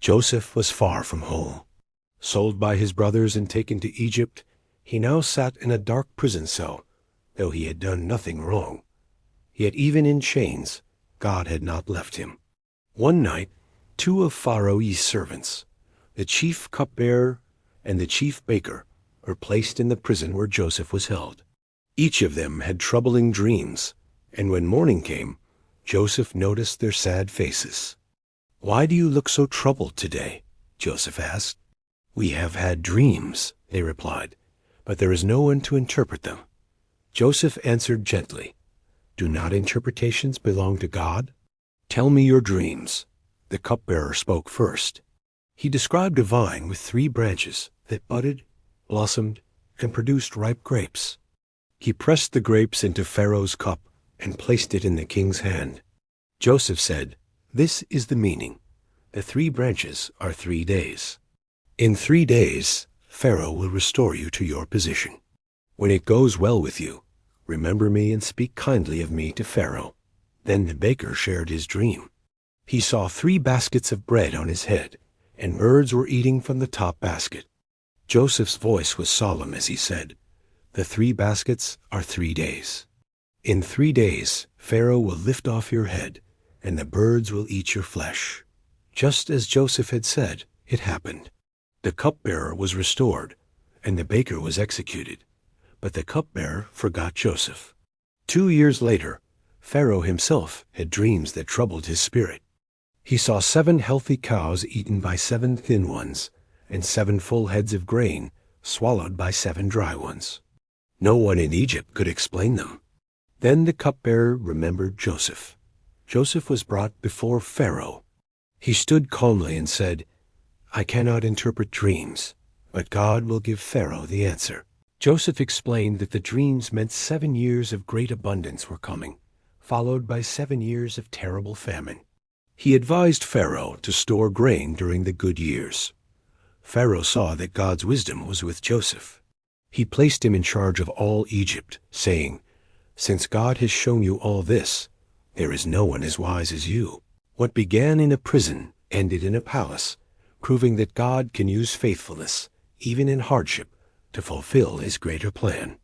Joseph was far from home. Sold by his brothers and taken to Egypt, he now sat in a dark prison cell, though he had done nothing wrong. Yet even in chains, God had not left him. One night, two of Pharaoh's servants, the chief cupbearer and the chief baker, were placed in the prison where Joseph was held. Each of them had troubling dreams, and when morning came, Joseph noticed their sad faces. "Why do you look so troubled today?" Joseph asked. "We have had dreams," they replied, "but there is no one to interpret them." Joseph answered gently, "Do not interpretations belong to God? Tell me your dreams." The cupbearer spoke first. He described a vine with 3 branches that budded, blossomed, and produced ripe grapes. He pressed the grapes into Pharaoh's cup and placed it in the king's hand. Joseph said, "This is the meaning. The 3 branches are 3 days. In 3 days, Pharaoh will restore you to your position. When it goes well with you, remember me and speak kindly of me to Pharaoh." Then the baker shared his dream. He saw 3 baskets of bread on his head, and birds were eating from the top basket. Joseph's voice was solemn as he said, "The 3 baskets are 3 days. In 3 days, Pharaoh will lift off your head, and the birds will eat your flesh." Just as Joseph had said, it happened. The cupbearer was restored, and the baker was executed. But the cupbearer forgot Joseph. 2 years later, Pharaoh himself had dreams that troubled his spirit. He saw 7 healthy cows eaten by 7 thin ones, and 7 full heads of grain swallowed by 7 dry ones. No one in Egypt could explain them. Then the cupbearer remembered Joseph. Joseph was brought before Pharaoh. He stood calmly and said, "I cannot interpret dreams, but God will give Pharaoh the answer." Joseph explained that the dreams meant 7 years of great abundance were coming, followed by 7 years of terrible famine. He advised Pharaoh to store grain during the good years. Pharaoh saw that God's wisdom was with Joseph. He placed him in charge of all Egypt, saying, "Since God has shown you all this, there is no one as wise as you." What began in a prison ended in a palace, proving that God can use faithfulness, even in hardship, to fulfill his greater plan.